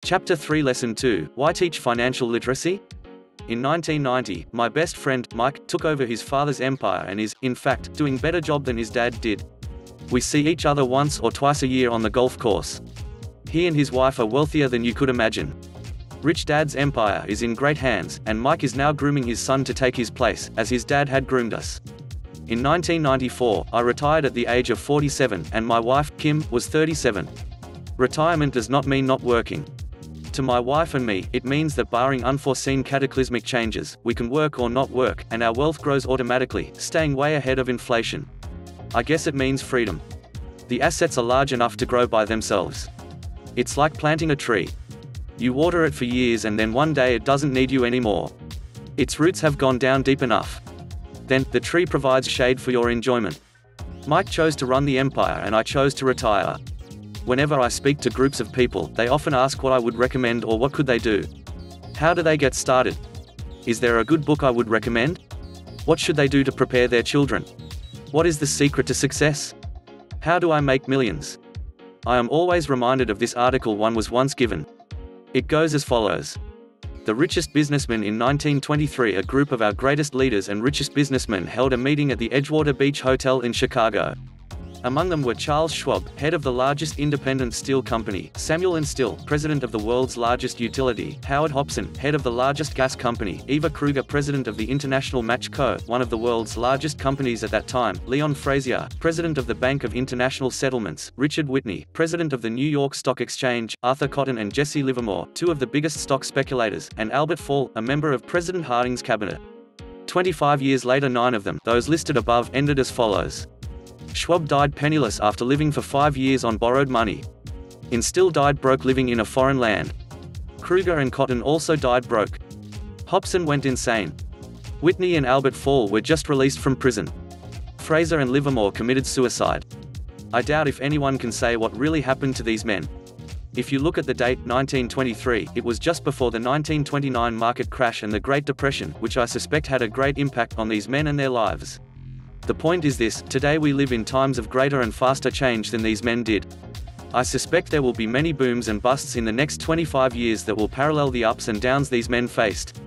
Chapter 3 Lesson 2, Why Teach Financial Literacy? In 1990, my best friend, Mike, took over his father's empire and is, in fact, doing a better job than his dad did. We see each other once or twice a year on the golf course. He and his wife are wealthier than you could imagine. Rich Dad's empire is in great hands, and Mike is now grooming his son to take his place, as his dad had groomed us. In 1994, I retired at the age of 47, and my wife, Kim, was 37. Retirement does not mean not working. To my wife and me, it means that barring unforeseen cataclysmic changes, we can work or not work, and our wealth grows automatically, staying way ahead of inflation. I guess it means freedom. The assets are large enough to grow by themselves. It's like planting a tree. You water it for years and then one day it doesn't need you anymore. Its roots have gone down deep enough. Then, the tree provides shade for your enjoyment. Mike chose to run the empire and I chose to retire. Whenever I speak to groups of people, they often ask what I would recommend or what could they do. How do they get started? Is there a good book I would recommend? What should they do to prepare their children? What is the secret to success? How do I make millions? I am always reminded of this article one was once given. It goes as follows. The richest businessmen in 1923, a group of our greatest leaders and richest businessmen held a meeting at the Edgewater Beach Hotel in Chicago. Among them were Charles Schwab, head of the largest independent steel company, Samuel Steel, president of the world's largest utility, Howard Hopson, head of the largest gas company, Eva Kruger, president of the International Match Co., one of the world's largest companies at that time, Leon Frazier, president of the Bank of International Settlements, Richard Whitney, president of the New York Stock Exchange, Arthur Cotton and Jesse Livermore, two of the biggest stock speculators, and Albert Fall, a member of President Harding's cabinet. 25 years later, 9 of them, those listed above, ended as follows. Schwab died penniless after living for 5 years on borrowed money. Steel died broke living in a foreign land. Kruger and Cotton also died broke. Hopson went insane. Whitney and Albert Fall were just released from prison. Fraser and Livermore committed suicide. I doubt if anyone can say what really happened to these men. If you look at the date, 1923, it was just before the 1929 market crash and the Great Depression, which I suspect had a great impact on these men and their lives. The point is this, today we live in times of greater and faster change than these men did. I suspect there will be many booms and busts in the next 25 years that will parallel the ups and downs these men faced.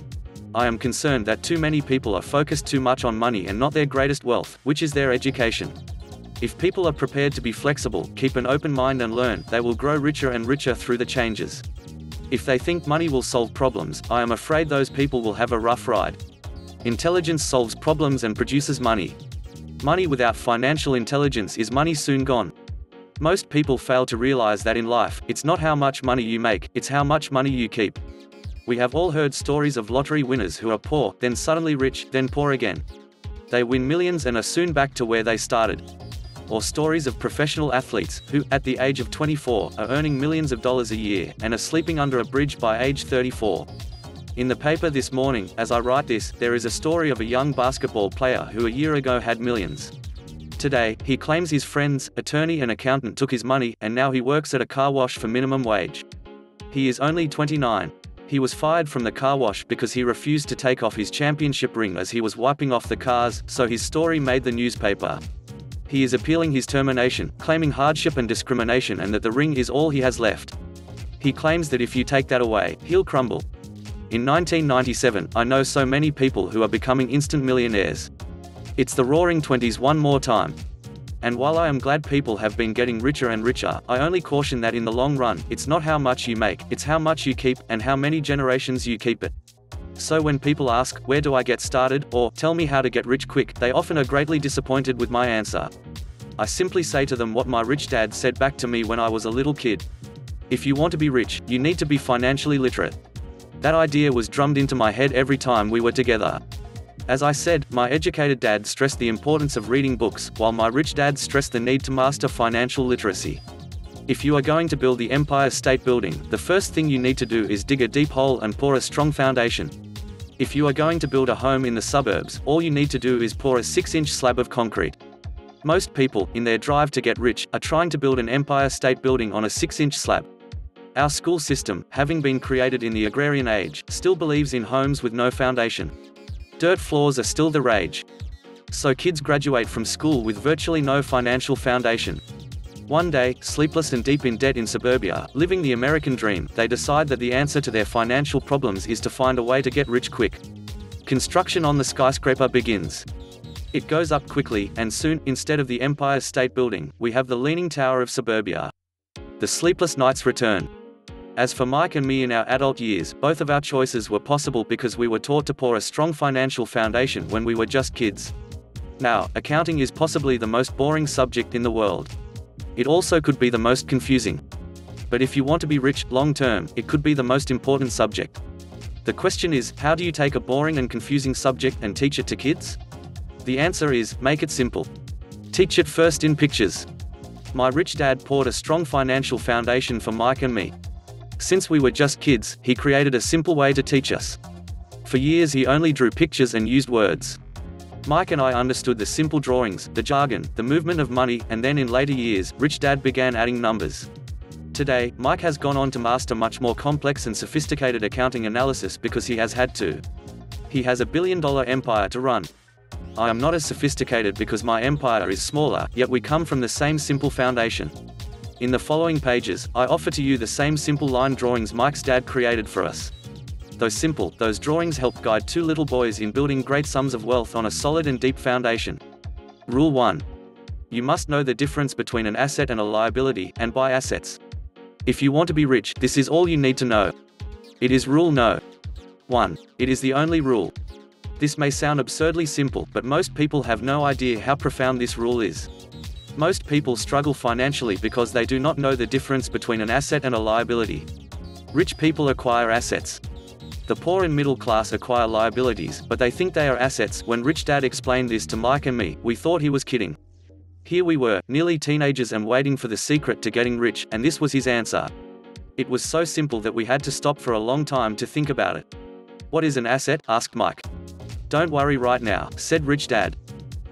I am concerned that too many people are focused too much on money and not their greatest wealth, which is their education. If people are prepared to be flexible, keep an open mind and learn, they will grow richer and richer through the changes. If they think money will solve problems, I am afraid those people will have a rough ride. Intelligence solves problems and produces money. Money without financial intelligence is money soon gone. Most people fail to realize that in life, it's not how much money you make, it's how much money you keep. We have all heard stories of lottery winners who are poor, then suddenly rich, then poor again. They win millions and are soon back to where they started. Or stories of professional athletes, who, at the age of 24, are earning millions of dollars a year, and are sleeping under a bridge by age 34. In the paper this morning, as I write this, there is a story of a young basketball player who a year ago had millions. Today, he claims his friends, attorney and accountant took his money, and now he works at a car wash for minimum wage. He is only 29. He was fired from the car wash because he refused to take off his championship ring as he was wiping off the cars, so his story made the newspaper. He is appealing his termination, claiming hardship and discrimination and that the ring is all he has left. He claims that if you take that away, he'll crumble. In 1997, I know so many people who are becoming instant millionaires. It's the roaring 20s one more time. And while I am glad people have been getting richer and richer, I only caution that in the long run, it's not how much you make, it's how much you keep, and how many generations you keep it. So when people ask, where do I get started, or tell me how to get rich quick, they often are greatly disappointed with my answer. I simply say to them what my rich dad said back to me when I was a little kid. If you want to be rich, you need to be financially literate. That idea was drummed into my head every time we were together. As I said, my educated dad stressed the importance of reading books, while my rich dad stressed the need to master financial literacy. If you are going to build the Empire State Building, the first thing you need to do is dig a deep hole and pour a strong foundation. If you are going to build a home in the suburbs, all you need to do is pour a 6-inch slab of concrete. Most people, in their drive to get rich, are trying to build an Empire State Building on a 6-inch slab. Our school system, having been created in the agrarian age, still believes in homes with no foundation. Dirt floors are still the rage. So kids graduate from school with virtually no financial foundation. One day, sleepless and deep in debt in suburbia, living the American dream, they decide that the answer to their financial problems is to find a way to get rich quick. Construction on the skyscraper begins. It goes up quickly, and soon, instead of the Empire State Building, we have the Leaning Tower of suburbia. The sleepless nights return. As for Mike and me in our adult years, both of our choices were possible because we were taught to pour a strong financial foundation when we were just kids. Now, accounting is possibly the most boring subject in the world. It also could be the most confusing. But if you want to be rich, long-term, it could be the most important subject. The question is, how do you take a boring and confusing subject and teach it to kids? The answer is, make it simple. Teach it first in pictures. My rich dad poured a strong financial foundation for Mike and me. Since we were just kids, he created a simple way to teach us. For years he only drew pictures and used words. Mike and I understood the simple drawings, the jargon, the movement of money, and then in later years, Rich Dad began adding numbers. Today, Mike has gone on to master much more complex and sophisticated accounting analysis because he has had to. He has a billion-dollar empire to run. I am not as sophisticated because my empire is smaller, yet we come from the same simple foundation. In the following pages, I offer to you the same simple line drawings Mike's dad created for us. Those drawings help guide two little boys in building great sums of wealth on a solid and deep foundation. Rule 1. You must know the difference between an asset and a liability, and buy assets. If you want to be rich, this is all you need to know. It is Rule No. 1. It is the only rule. This may sound absurdly simple, but most people have no idea how profound this rule is. Most people struggle financially because they do not know the difference between an asset and a liability. Rich people acquire assets. The poor and middle class acquire liabilities, but they think they are assets. When Rich Dad explained this to Mike and me, we thought he was kidding. Here we were, nearly teenagers and waiting for the secret to getting rich, and this was his answer. It was so simple that we had to stop for a long time to think about it. What is an asset? Asked Mike. Don't worry right now, said Rich Dad.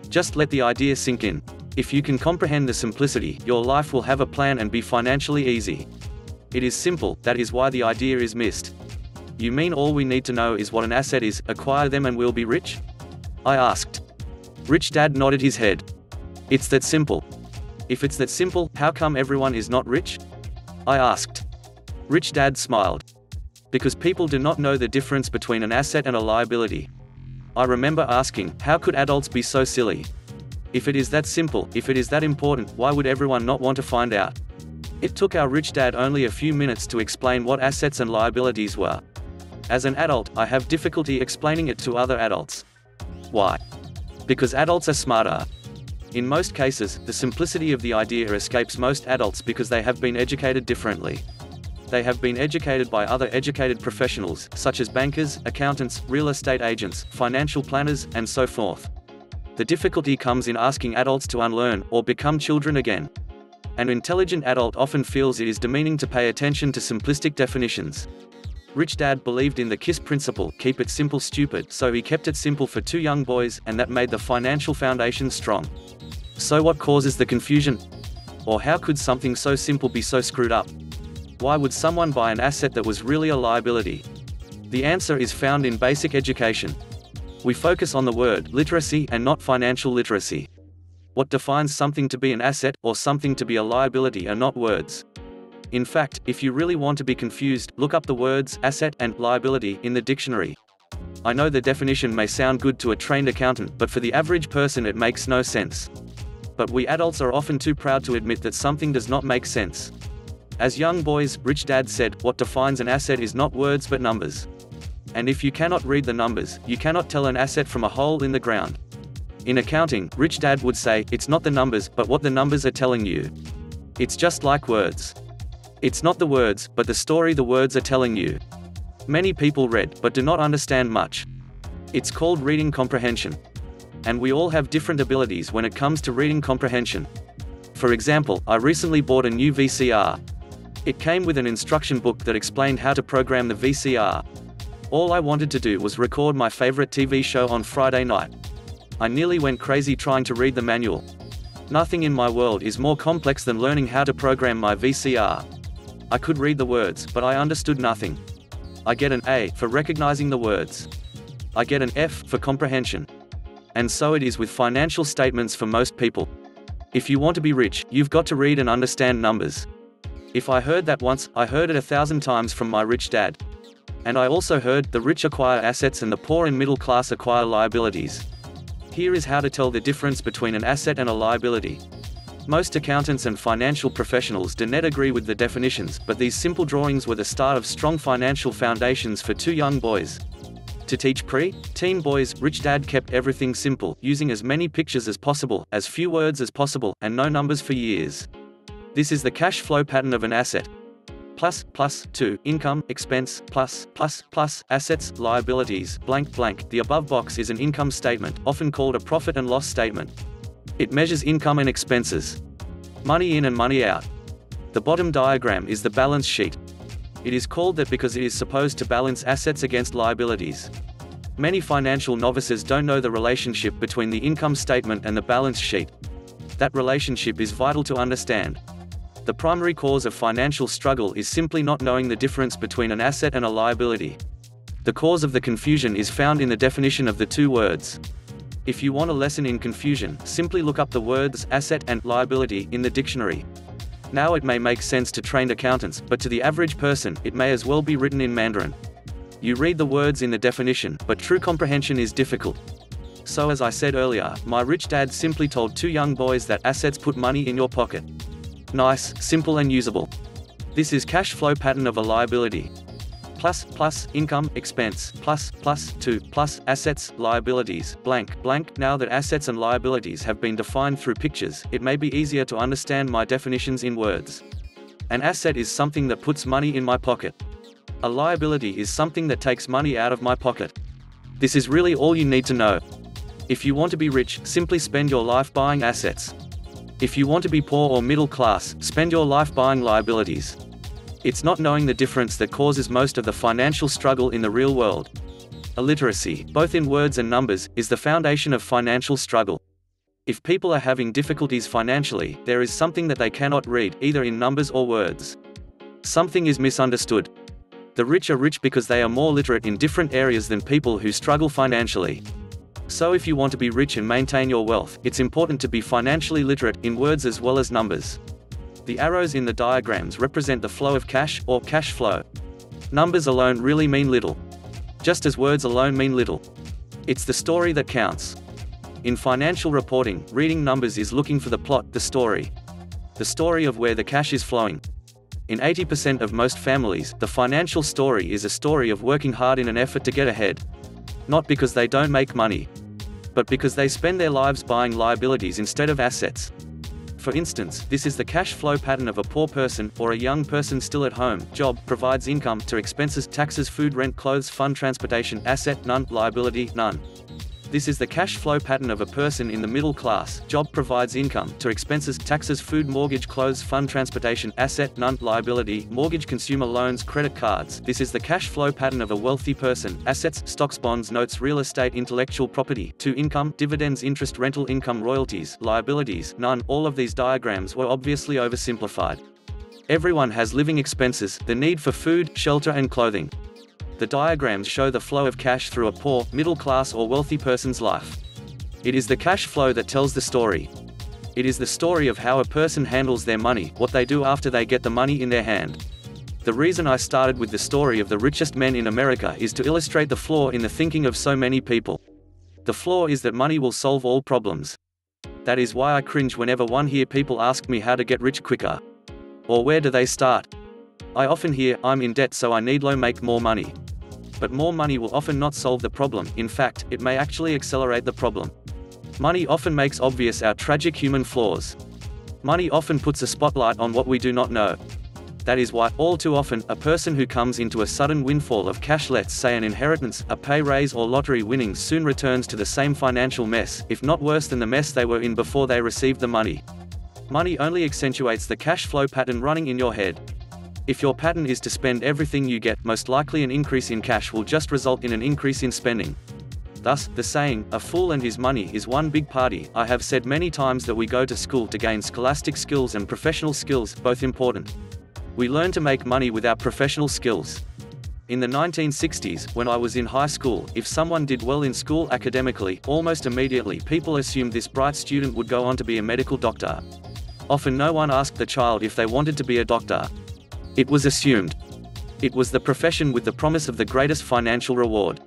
Just let the idea sink in. If you can comprehend the simplicity, your life will have a plan and be financially easy. It is simple, that is why the idea is missed. You mean all we need to know is what an asset is, acquire them and we'll be rich? I asked. Rich Dad nodded his head. It's that simple. If it's that simple, how come everyone is not rich? I asked. Rich Dad smiled. Because people do not know the difference between an asset and a liability. I remember asking, how could adults be so silly? If it is that simple, if it is that important, why would everyone not want to find out? It took our Rich Dad only a few minutes to explain what assets and liabilities were. As an adult, I have difficulty explaining it to other adults. Why? Because adults are smarter. In most cases, the simplicity of the idea escapes most adults because they have been educated differently. They have been educated by other educated professionals, such as bankers, accountants, real estate agents, financial planners, and so forth. The difficulty comes in asking adults to unlearn, or become children again. An intelligent adult often feels it is demeaning to pay attention to simplistic definitions. Rich Dad believed in the KISS principle, keep it simple stupid, so he kept it simple for two young boys, and that made the financial foundation strong. So what causes the confusion? Or how could something so simple be so screwed up? Why would someone buy an asset that was really a liability? The answer is found in basic education. We focus on the word literacy and not financial literacy. What defines something to be an asset, or something to be a liability are not words. In fact, if you really want to be confused, look up the words asset and liability in the dictionary. I know the definition may sound good to a trained accountant, but for the average person it makes no sense. But we adults are often too proud to admit that something does not make sense. As young boys, Rich Dad said, what defines an asset is not words but numbers. And if you cannot read the numbers, you cannot tell an asset from a hole in the ground. In accounting, Rich Dad would say, it's not the numbers, but what the numbers are telling you. It's just like words. It's not the words, but the story the words are telling you. Many people read, but do not understand much. It's called reading comprehension. And we all have different abilities when it comes to reading comprehension. For example, I recently bought a new VCR. It came with an instruction book that explained how to program the VCR. All I wanted to do was record my favorite TV show on Friday night. I nearly went crazy trying to read the manual. Nothing in my world is more complex than learning how to program my VCR. I could read the words, but I understood nothing. I get an A for recognizing the words. I get an F for comprehension. And so it is with financial statements for most people. If you want to be rich, you've got to read and understand numbers. If I heard that once, I heard it 1,000 times from my rich dad. And I also heard, the rich acquire assets and the poor and middle class acquire liabilities. Here is how to tell the difference between an asset and a liability. Most accountants and financial professionals do not agree with the definitions, but these simple drawings were the start of strong financial foundations for two young boys. To teach pre-teen boys, Rich Dad kept everything simple, using as many pictures as possible, as few words as possible, and no numbers for years. This is the cash flow pattern of an asset. Plus, plus, to, income, expense, plus, plus, plus, assets, liabilities, blank, blank. The above box is an income statement, often called a profit and loss statement. It measures income and expenses. Money in and money out. The bottom diagram is the balance sheet. It is called that because it is supposed to balance assets against liabilities. Many financial novices don't know the relationship between the income statement and the balance sheet. That relationship is vital to understand. The primary cause of financial struggle is simply not knowing the difference between an asset and a liability. The cause of the confusion is found in the definition of the two words. If you want a lesson in confusion, simply look up the words asset and liability in the dictionary. Now it may make sense to trained accountants, but to the average person, it may as well be written in Mandarin. You read the words in the definition, but true comprehension is difficult. So as I said earlier, my rich dad simply told two young boys that assets put money in your pocket. Nice, simple and usable. This is cash flow pattern of a liability. Plus, plus, income, expense, plus, plus, to, plus, assets, liabilities, blank, blank. Now that assets and liabilities have been defined through pictures, it may be easier to understand my definitions in words. An asset is something that puts money in my pocket. A liability is something that takes money out of my pocket. This is really all you need to know. If you want to be rich, simply spend your life buying assets. If you want to be poor or middle class, spend your life buying liabilities. It's not knowing the difference that causes most of the financial struggle in the real world. Illiteracy, both in words and numbers, is the foundation of financial struggle. If people are having difficulties financially, there is something that they cannot read, either in numbers or words. Something is misunderstood. The rich are rich because they are more literate in different areas than people who struggle financially. So if you want to be rich and maintain your wealth, it's important to be financially literate, in words as well as numbers. The arrows in the diagrams represent the flow of cash, or cash flow. Numbers alone really mean little. Just as words alone mean little. It's the story that counts. In financial reporting, reading numbers is looking for the plot, the story. The story of where the cash is flowing. In 80% of most families, the financial story is a story of working hard in an effort to get ahead. Not because they don't make money, but because they spend their lives buying liabilities instead of assets. For instance, this is the cash flow pattern of a poor person, or a young person still at home. Job, provides income, to expenses, taxes, food, rent, clothes, fund, transportation, asset, none, liability, none. This is the cash flow pattern of a person in the middle class. Job, provides income, to expenses, taxes, food, mortgage, clothes, fund, transportation, asset, none, liability, mortgage, consumer loans, credit cards. This is the cash flow pattern of a wealthy person. Assets, stocks, bonds, notes, real estate, intellectual property. To income, dividends, interest, rental income, royalties, liabilities, none. All of these diagrams were obviously oversimplified. Everyone has living expenses, the need for food, shelter and clothing. The diagrams show the flow of cash through a poor, middle class or wealthy person's life. It is the cash flow that tells the story. It is the story of how a person handles their money, what they do after they get the money in their hand. The reason I started with the story of the richest men in America is to illustrate the flaw in the thinking of so many people. The flaw is that money will solve all problems. That is why I cringe whenever one hear people ask me how to get rich quicker. Or where do they start? I often hear, I'm in debt so I need to make more money. But more money will often not solve the problem. In fact, it may actually accelerate the problem. Money often makes obvious our tragic human flaws. Money often puts a spotlight on what we do not know. That is why, all too often, a person who comes into a sudden windfall of cash, let's say an inheritance, a pay raise or lottery winnings, soon returns to the same financial mess, if not worse than the mess they were in before they received the money. Money only accentuates the cash flow pattern running in your head. If your pattern is to spend everything you get, most likely an increase in cash will just result in an increase in spending. Thus, the saying, a fool and his money is one big party. I have said many times that we go to school to gain scholastic skills and professional skills, both important. We learn to make money with our professional skills. In the 1960s, when I was in high school, if someone did well in school academically, almost immediately people assumed this bright student would go on to be a medical doctor. Often no one asked the child if they wanted to be a doctor. It was assumed. It was the profession with the promise of the greatest financial reward.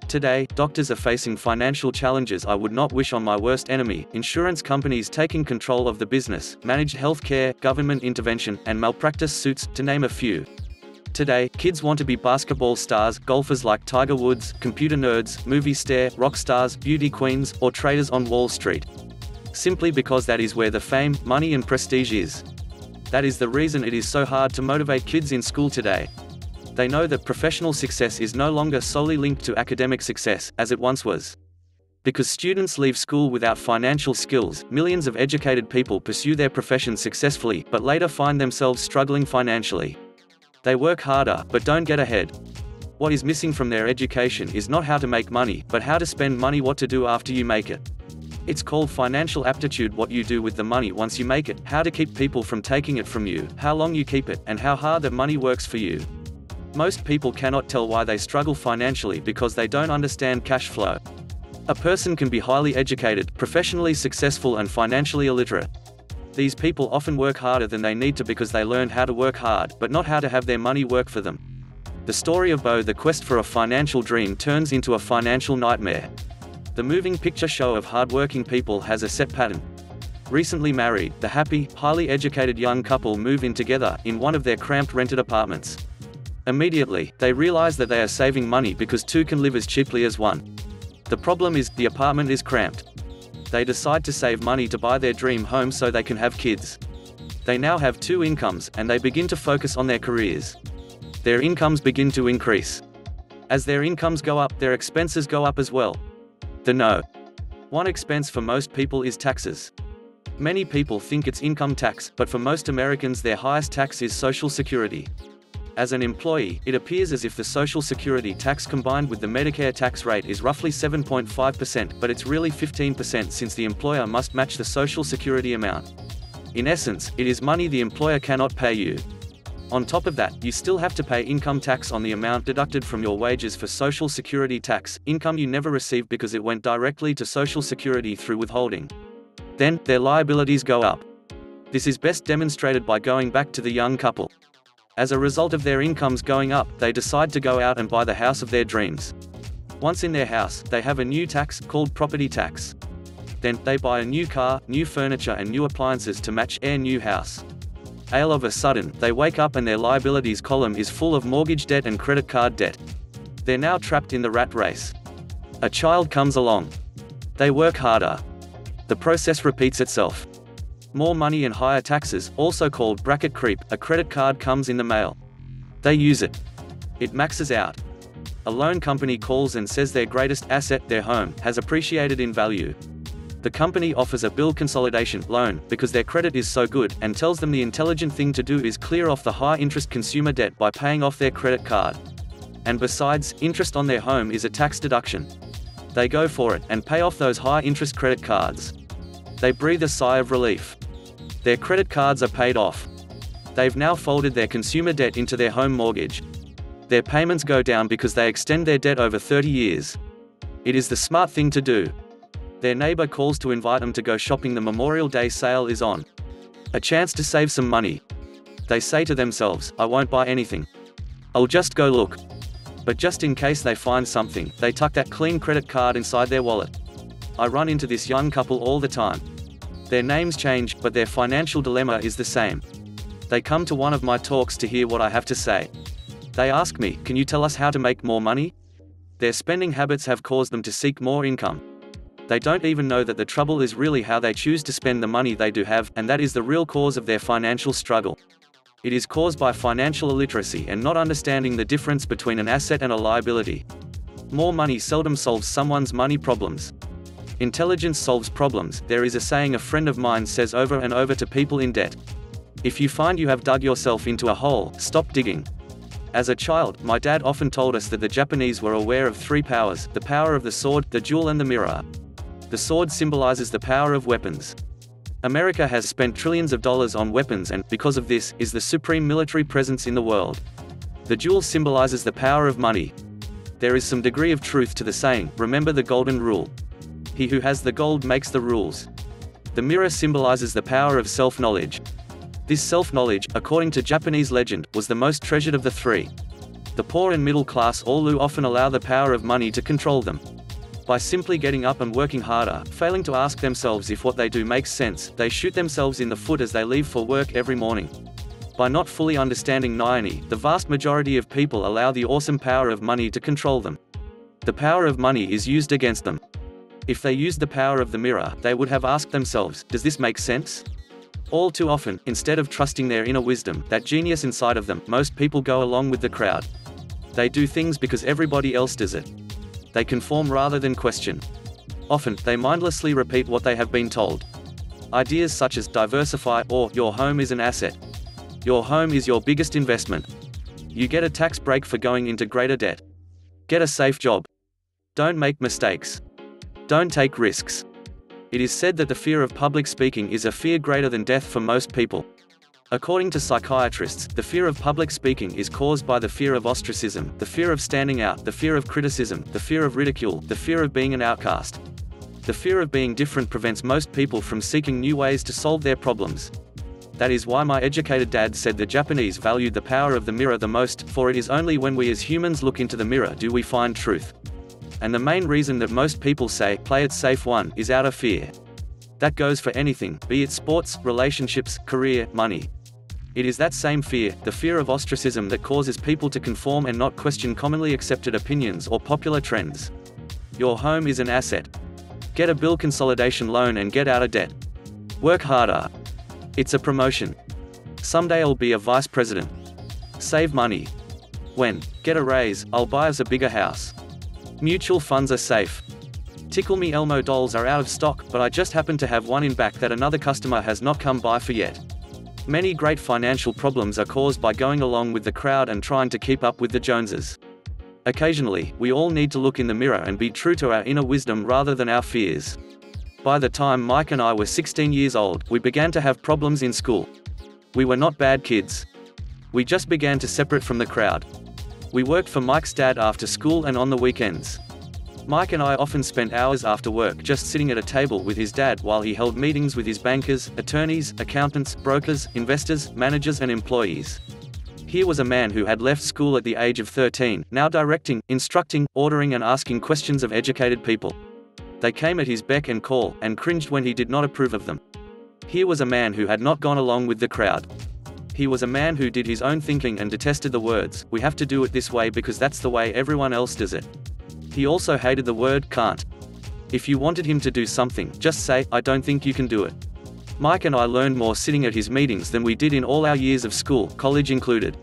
Today, doctors are facing financial challenges I would not wish on my worst enemy: insurance companies taking control of the business, managed healthcare, government intervention, and malpractice suits, to name a few. Today, kids want to be basketball stars, golfers like Tiger Woods, computer nerds, movie star, rock stars, beauty queens, or traders on Wall Street. Simply because that is where the fame, money and prestige is. That is the reason it is so hard to motivate kids in school today. They know that professional success is no longer solely linked to academic success, as it once was. Because students leave school without financial skills, millions of educated people pursue their profession successfully, but later find themselves struggling financially. They work harder, but don't get ahead. What is missing from their education is not how to make money, but how to spend money, what to do after you make it. It's called financial aptitude: what you do with the money once you make it, how to keep people from taking it from you, how long you keep it, and how hard that money works for you. Most people cannot tell why they struggle financially because they don't understand cash flow. A person can be highly educated, professionally successful and financially illiterate. These people often work harder than they need to because they learned how to work hard, but not how to have their money work for them. The story of Bo, the quest for a financial dream, turns into a financial nightmare. The moving picture show of hardworking people has a set pattern. Recently married, the happy, highly educated young couple move in together, in one of their cramped rented apartments. Immediately, they realize that they are saving money because two can live as cheaply as one. The problem is, the apartment is cramped. They decide to save money to buy their dream home so they can have kids. They now have two incomes, and they begin to focus on their careers. Their incomes begin to increase. As their incomes go up, their expenses go up as well. The no. One expense for most people is taxes. Many people think it's income tax, but for most Americans their highest tax is Social Security. As an employee, it appears as if the Social Security tax combined with the Medicare tax rate is roughly 7.5%, but it's really 15% since the employer must match the Social Security amount. In essence, it is money the employer cannot pay you. On top of that, you still have to pay income tax on the amount deducted from your wages for Social Security tax, income you never received because it went directly to Social Security through withholding. Then, their liabilities go up. This is best demonstrated by going back to the young couple. As a result of their incomes going up, they decide to go out and buy the house of their dreams. Once in their house, they have a new tax, called property tax. Then, they buy a new car, new furniture and new appliances to match their new house. All of a sudden, they wake up and their liabilities column is full of mortgage debt and credit card debt. They're now trapped in the rat race. A child comes along. They work harder. The process repeats itself. More money and higher taxes, also called bracket creep. A credit card comes in the mail. They use it. It maxes out. A loan company calls and says their greatest asset, their home, has appreciated in value. The company offers a bill consolidation loan because their credit is so good, and tells them the intelligent thing to do is clear off the high-interest consumer debt by paying off their credit card. And besides, interest on their home is a tax deduction. They go for it, and pay off those high-interest credit cards. They breathe a sigh of relief. Their credit cards are paid off. They've now folded their consumer debt into their home mortgage. Their payments go down because they extend their debt over 30 years. It is the smart thing to do. Their neighbor calls to invite them to go shopping. The Memorial Day sale is on. A chance to save some money. They say to themselves, I won't buy anything. I'll just go look. But just in case they find something, they tuck that clean credit card inside their wallet. I run into this young couple all the time. Their names change, but their financial dilemma is the same. They come to one of my talks to hear what I have to say. They ask me, can you tell us how to make more money? Their spending habits have caused them to seek more income. They don't even know that the trouble is really how they choose to spend the money they do have, and that is the real cause of their financial struggle. It is caused by financial illiteracy and not understanding the difference between an asset and a liability. More money seldom solves someone's money problems. Intelligence solves problems. There is a saying a friend of mine says over and over to people in debt. If you find you have dug yourself into a hole, stop digging. As a child, my dad often told us that the Japanese were aware of three powers: the power of the sword, the jewel and the mirror. The sword symbolizes the power of weapons. America has spent trillions of dollars on weapons and, because of this, is the supreme military presence in the world. The jewel symbolizes the power of money. There is some degree of truth to the saying, remember the golden rule. He who has the gold makes the rules. The mirror symbolizes the power of self-knowledge. This self-knowledge, according to Japanese legend, was the most treasured of the three. The poor and middle class all often allow the power of money to control them. By simply getting up and working harder, failing to ask themselves if what they do makes sense, they shoot themselves in the foot as they leave for work every morning. By not fully understanding Nayani, the vast majority of people allow the awesome power of money to control them. The power of money is used against them. If they used the power of the mirror, they would have asked themselves, does this make sense? All too often, instead of trusting their inner wisdom, that genius inside of them, most people go along with the crowd. They do things because everybody else does it. They conform rather than question. Often, they mindlessly repeat what they have been told. Ideas such as diversify or your home is an asset. Your home is your biggest investment. You get a tax break for going into greater debt. Get a safe job. Don't make mistakes. Don't take risks. It is said that the fear of public speaking is a fear greater than death for most people. According to psychiatrists, the fear of public speaking is caused by the fear of ostracism, the fear of standing out, the fear of criticism, the fear of ridicule, the fear of being an outcast. The fear of being different prevents most people from seeking new ways to solve their problems. That is why my educated dad said the Japanese valued the power of the mirror the most, for it is only when we as humans look into the mirror do we find truth. And the main reason that most people say, play it safe one, is out of fear. That goes for anything, be it sports, relationships, career, money. It is that same fear, the fear of ostracism, that causes people to conform and not question commonly accepted opinions or popular trends. Your home is an asset. Get a bill consolidation loan and get out of debt. Work harder. It's a promotion. Someday I'll be a vice president. Save money. When? Get a raise, I'll buy us a bigger house. Mutual funds are safe. Tickle Me Elmo dolls are out of stock, but I just happen to have one in back that another customer has not come by for yet. Many great financial problems are caused by going along with the crowd and trying to keep up with the Joneses. Occasionally, we all need to look in the mirror and be true to our inner wisdom rather than our fears. By the time Mike and I were 16 years old, we began to have problems in school. We were not bad kids. We just began to separate from the crowd. We worked for Mike's dad after school and on the weekends. Mike and I often spent hours after work just sitting at a table with his dad while he held meetings with his bankers, attorneys, accountants, brokers, investors, managers and employees. Here was a man who had left school at the age of 13, now directing, instructing, ordering and asking questions of educated people. They came at his beck and call, and cringed when he did not approve of them. Here was a man who had not gone along with the crowd. He was a man who did his own thinking and detested the words, we have to do it this way because that's the way everyone else does it. He also hated the word can't. If you wanted him to do something, just say, I don't think you can do it. Mike and I learned more sitting at his meetings than we did in all our years of school, college included.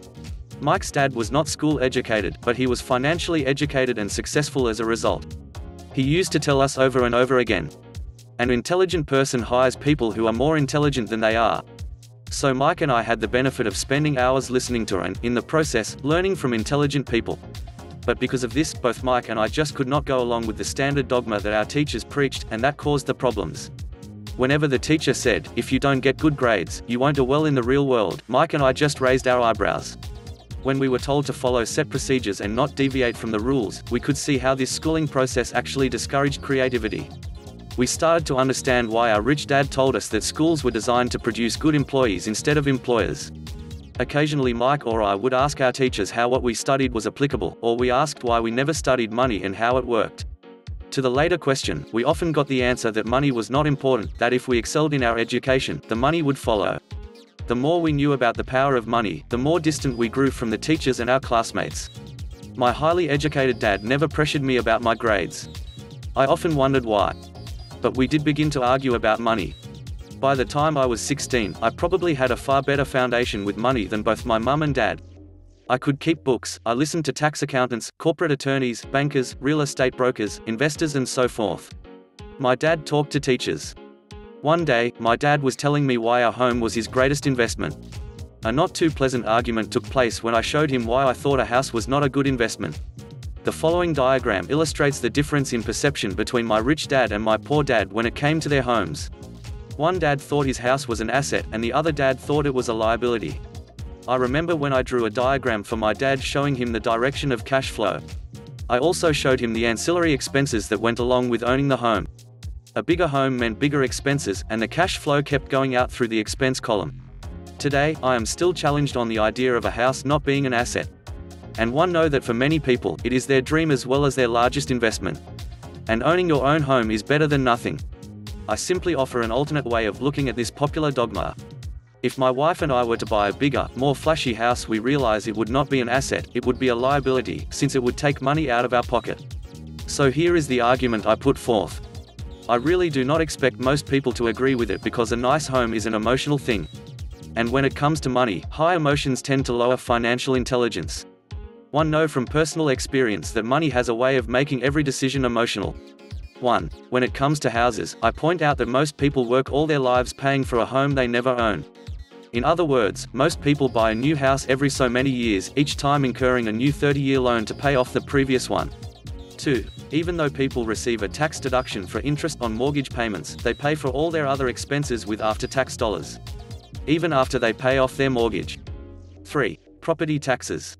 Mike's dad was not school educated, but he was financially educated and successful as a result. He used to tell us over and over again, an intelligent person hires people who are more intelligent than they are. So Mike and I had the benefit of spending hours listening to and, in the process, learning from intelligent people. But because of this, both Mike and I just could not go along with the standard dogma that our teachers preached, and that caused the problems. Whenever the teacher said, if you don't get good grades, you won't do well in the real world, Mike and I just raised our eyebrows. When we were told to follow set procedures and not deviate from the rules, we could see how this schooling process actually discouraged creativity. We started to understand why our rich dad told us that schools were designed to produce good employees instead of employers. Occasionally Mike or I would ask our teachers how what we studied was applicable, or we asked why we never studied money and how it worked. To the later question, we often got the answer that money was not important, that if we excelled in our education, the money would follow. The more we knew about the power of money, the more distant we grew from the teachers and our classmates. My highly educated dad never pressured me about my grades. I often wondered why. But we did begin to argue about money. By the time I was 16, I probably had a far better foundation with money than both my mum and dad. I could keep books, I listened to tax accountants, corporate attorneys, bankers, real estate brokers, investors and so forth. My dad talked to teachers. One day, my dad was telling me why our home was his greatest investment. A not too pleasant argument took place when I showed him why I thought a house was not a good investment. The following diagram illustrates the difference in perception between my rich dad and my poor dad when it came to their homes. One dad thought his house was an asset and the other dad thought it was a liability. I remember when I drew a diagram for my dad showing him the direction of cash flow. I also showed him the ancillary expenses that went along with owning the home. A bigger home meant bigger expenses, and the cash flow kept going out through the expense column. Today, I am still challenged on the idea of a house not being an asset. And one know that for many people, it is their dream as well as their largest investment. And owning your own home is better than nothing. I simply offer an alternate way of looking at this popular dogma. If my wife and I were to buy a bigger, more flashy house, we realize it would not be an asset, it would be a liability, since it would take money out of our pocket. So here is the argument I put forth. I really do not expect most people to agree with it because a nice home is an emotional thing. And when it comes to money, high emotions tend to lower financial intelligence. One know from personal experience that money has a way of making every decision emotional. 1. When it comes to houses, I point out that most people work all their lives paying for a home they never own. In other words, most people buy a new house every so many years, each time incurring a new 30-year loan to pay off the previous one. 2. Even though people receive a tax deduction for interest on mortgage payments, they pay for all their other expenses with after-tax dollars, even after they pay off their mortgage. 3. Property taxes.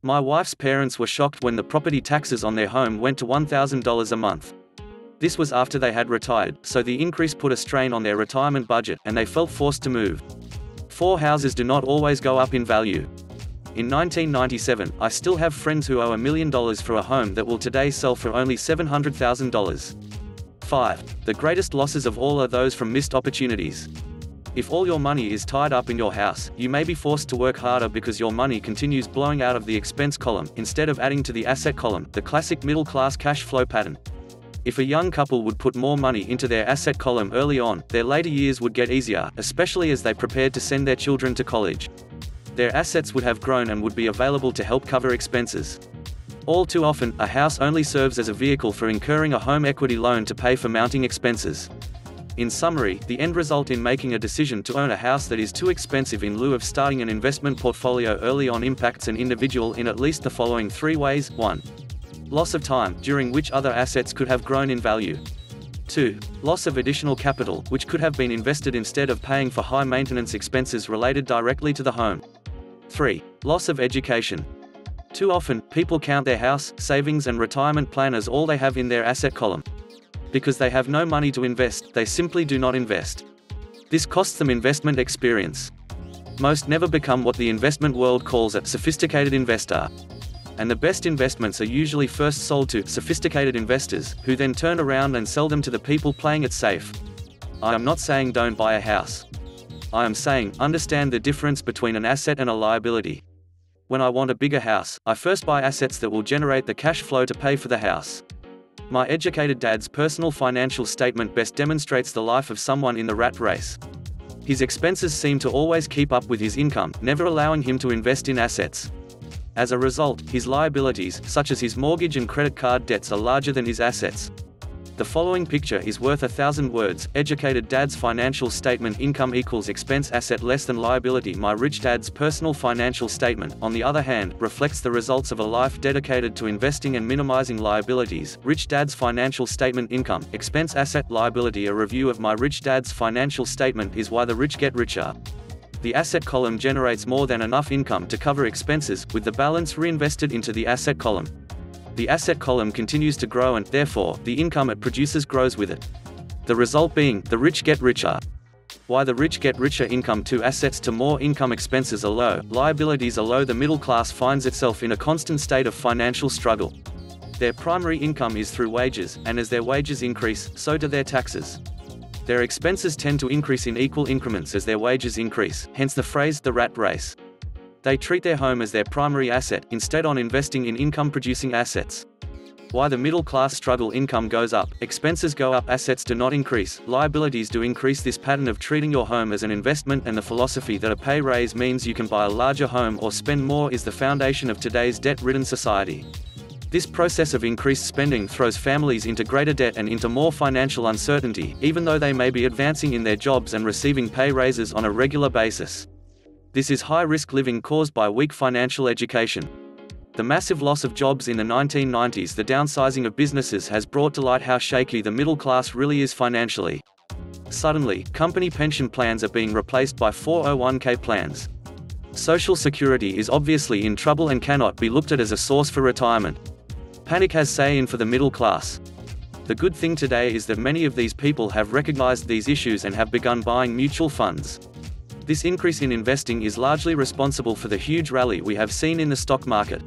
My wife's parents were shocked when the property taxes on their home went to $1,000 a month. This was after they had retired, so the increase put a strain on their retirement budget, and they felt forced to move. 4. Houses do not always go up in value. In 1997, I still have friends who owe $1 million for a home that will today sell for only $700,000. 5. The greatest losses of all are those from missed opportunities. If all your money is tied up in your house, you may be forced to work harder because your money continues blowing out of the expense column, instead of adding to the asset column, the classic middle-class cash flow pattern. If a young couple would put more money into their asset column early on, their later years would get easier, especially as they prepared to send their children to college. Their assets would have grown and would be available to help cover expenses. All too often, a house only serves as a vehicle for incurring a home equity loan to pay for mounting expenses. In summary, the end result in making a decision to own a house that is too expensive in lieu of starting an investment portfolio early on impacts an individual in at least the following 3 ways. 1. Loss of time, during which other assets could have grown in value. 2. Loss of additional capital, which could have been invested instead of paying for high maintenance expenses related directly to the home. 3. Loss of education. Too often, people count their house, savings and retirement plan as all they have in their asset column. Because they have no money to invest, they simply do not invest. This costs them investment experience. Most never become what the investment world calls a sophisticated investor. And the best investments are usually first sold to sophisticated investors, who then turn around and sell them to the people playing it safe. I am not saying don't buy a house. I am saying, understand the difference between an asset and a liability. When I want a bigger house, I first buy assets that will generate the cash flow to pay for the house. My educated dad's personal financial statement best demonstrates the life of someone in the rat race. His expenses seem to always keep up with his income, never allowing him to invest in assets. As a result, his liabilities, such as his mortgage and credit card debts, are larger than his assets. The following picture is worth 1,000 words. Educated dad's financial statement: income equals expense, asset less than liability. My rich dad's personal financial statement, on the other hand, reflects the results of a life dedicated to investing and minimizing liabilities. Rich dad's financial statement: income, expense, asset, liability. A review of my rich dad's financial statement is why the rich get richer. The asset column generates more than enough income to cover expenses, with the balance reinvested into the asset column. The asset column continues to grow and, therefore, the income it produces grows with it. The result being, the rich get richer. Why the rich get richer: income to assets to more income, expenses are low, liabilities are low. The middle class finds itself in a constant state of financial struggle. Their primary income is through wages, and as their wages increase, so do their taxes. Their expenses tend to increase in equal increments as their wages increase, hence the phrase, the rat race. They treat their home as their primary asset, instead on investing in income-producing assets. Why the middle class struggle: income goes up, expenses go up, assets do not increase, liabilities do increase. This pattern of treating your home as an investment and the philosophy that a pay raise means you can buy a larger home or spend more is the foundation of today's debt-ridden society. This process of increased spending throws families into greater debt and into more financial uncertainty, even though they may be advancing in their jobs and receiving pay raises on a regular basis. This is high-risk living caused by weak financial education. The massive loss of jobs in the 1990s, the downsizing of businesses, has brought to light how shaky the middle class really is financially. Suddenly, company pension plans are being replaced by 401k plans. Social Security is obviously in trouble and cannot be looked at as a source for retirement. Panic has set in for the middle class. The good thing today is that many of these people have recognized these issues and have begun buying mutual funds. This increase in investing is largely responsible for the huge rally we have seen in the stock market.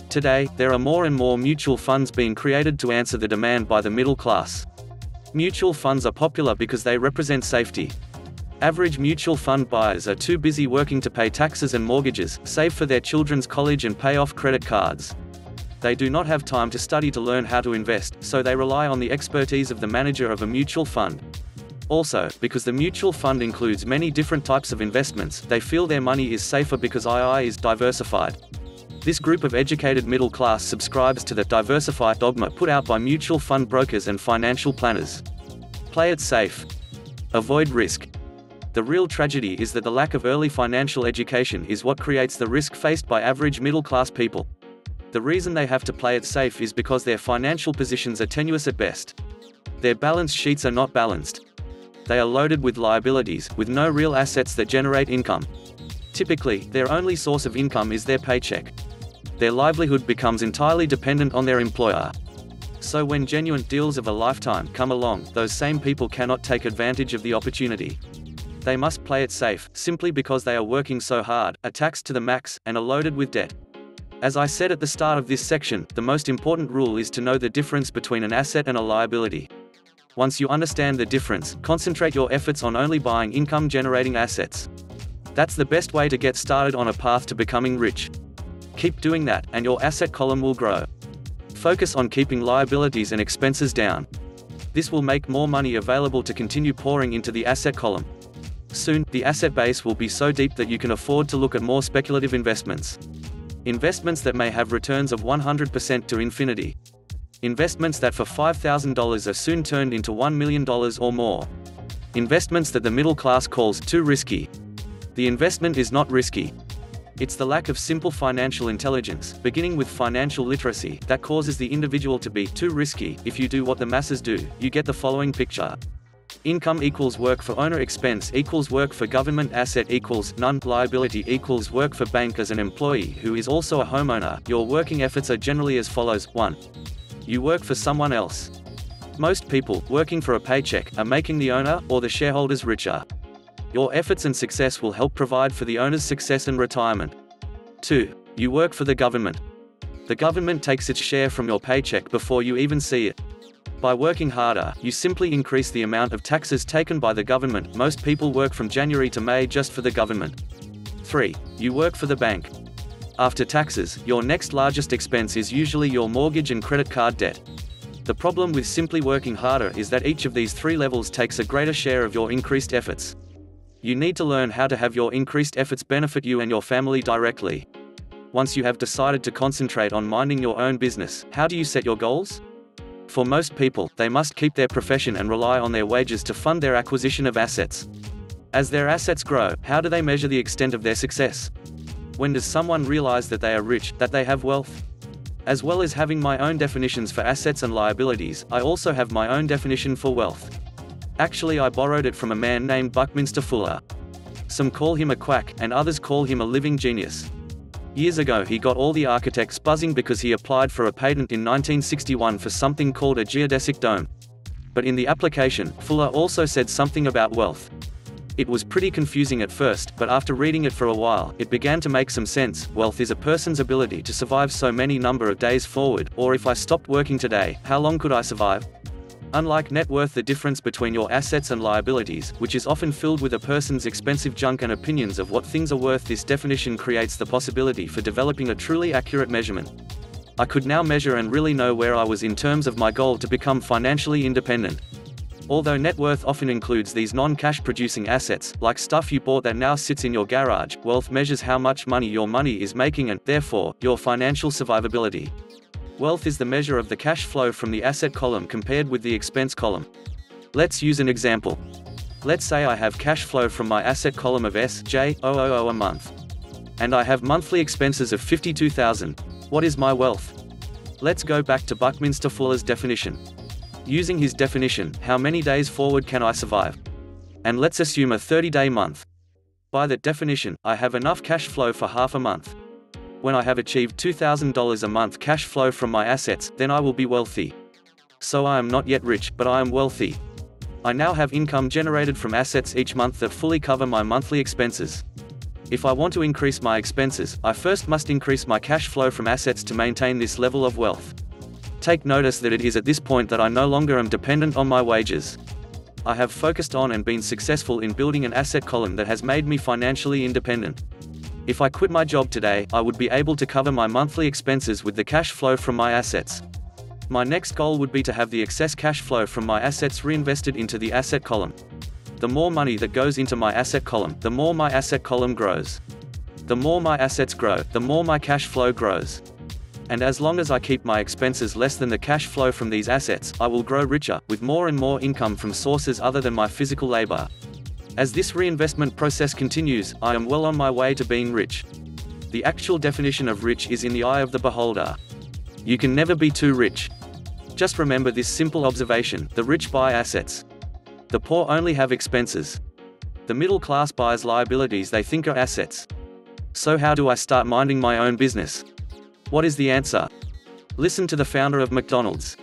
Today, there are more and more mutual funds being created to answer the demand by the middle class. Mutual funds are popular because they represent safety. Average mutual fund buyers are too busy working to pay taxes and mortgages, save for their children's college and pay off credit cards. They do not have time to study to learn how to invest, so they rely on the expertise of the manager of a mutual fund. Also, because the mutual fund includes many different types of investments, they feel their money is safer because II is diversified. This group of educated middle class subscribes to the diversify dogma put out by mutual fund brokers and financial planners. Play it safe. Avoid risk. The real tragedy is that the lack of early financial education is what creates the risk faced by average middle class people. The reason they have to play it safe is because their financial positions are tenuous at best. Their balance sheets are not balanced. They are loaded with liabilities, with no real assets that generate income. Typically, their only source of income is their paycheck. Their livelihood becomes entirely dependent on their employer. So when genuine deals of a lifetime come along, those same people cannot take advantage of the opportunity. They must play it safe, simply because they are working so hard, are taxed to the max, and are loaded with debt. As I said at the start of this section, the most important rule is to know the difference between an asset and a liability. Once you understand the difference, concentrate your efforts on only buying income-generating assets. That's the best way to get started on a path to becoming rich. Keep doing that, and your asset column will grow. Focus on keeping liabilities and expenses down. This will make more money available to continue pouring into the asset column. Soon, the asset base will be so deep that you can afford to look at more speculative investments. Investments that may have returns of 100% to infinity. Investments that for $5,000 are soon turned into $1 million or more. Investments that the middle class calls too risky. The investment is not risky. It's the lack of simple financial intelligence, beginning with financial literacy, that causes the individual to be too risky. If you do what the masses do, you get the following picture. Income equals work for owner, expense equals work for government, asset equals none, liability equals work for bank as an employee who is also a homeowner. Your working efforts are generally as follows. 1. You work for someone else. Most people, working for a paycheck, are making the owner, or the shareholders, richer. Your efforts and success will help provide for the owner's success and retirement. 2. You work for the government. The government takes its share from your paycheck before you even see it. By working harder, you simply increase the amount of taxes taken by the government. Most people work from January to May just for the government. 3. You work for the bank. After taxes, your next largest expense is usually your mortgage and credit card debt. The problem with simply working harder is that each of these three levels takes a greater share of your increased efforts. You need to learn how to have your increased efforts benefit you and your family directly. Once you have decided to concentrate on minding your own business, how do you set your goals? For most people, they must keep their profession and rely on their wages to fund their acquisition of assets. As their assets grow, how do they measure the extent of their success? When does someone realize that they are rich, that they have wealth? As well as having my own definitions for assets and liabilities, I also have my own definition for wealth. Actually, I borrowed it from a man named Buckminster Fuller. Some call him a quack, and others call him a living genius. Years ago he got all the architects buzzing because he applied for a patent in 1961 for something called a geodesic dome. But in the application, Fuller also said something about wealth. It was pretty confusing at first, but after reading it for a while, it began to make some sense. Wealth is a person's ability to survive so many number of days forward, or if I stopped working today, how long could I survive? Unlike net worth, the difference between your assets and liabilities, which is often filled with a person's expensive junk and opinions of what things are worth, this definition creates the possibility for developing a truly accurate measurement. I could now measure and really know where I was in terms of my goal to become financially independent. Although net worth often includes these non-cash producing assets, like stuff you bought that now sits in your garage, wealth measures how much money your money is making and, therefore, your financial survivability. Wealth is the measure of the cash flow from the asset column compared with the expense column. Let's use an example. Let's say I have cash flow from my asset column of SJ000 a month. And I have monthly expenses of $52,000. What is my wealth? Let's go back to Buckminster Fuller's definition. Using his definition, how many days forward can I survive? And let's assume a 30-day month. By that definition, I have enough cash flow for half a month. When I have achieved $2,000 a month cash flow from my assets, then I will be wealthy. So I am not yet rich, but I am wealthy. I now have income generated from assets each month that fully cover my monthly expenses. If I want to increase my expenses, I first must increase my cash flow from assets to maintain this level of wealth. Take notice that it is at this point that I no longer am dependent on my wages. I have focused on and been successful in building an asset column that has made me financially independent. If I quit my job today, I would be able to cover my monthly expenses with the cash flow from my assets. My next goal would be to have the excess cash flow from my assets reinvested into the asset column. The more money that goes into my asset column, the more my asset column grows. The more my assets grow, the more my cash flow grows. And as long as I keep my expenses less than the cash flow from these assets, I will grow richer, with more and more income from sources other than my physical labor. As this reinvestment process continues, I am well on my way to being rich. The actual definition of rich is in the eye of the beholder. You can never be too rich. Just remember this simple observation: the rich buy assets. The poor only have expenses. The middle class buys liabilities they think are assets. So how do I start minding my own business? What is the answer? Listen to the founder of McDonald's.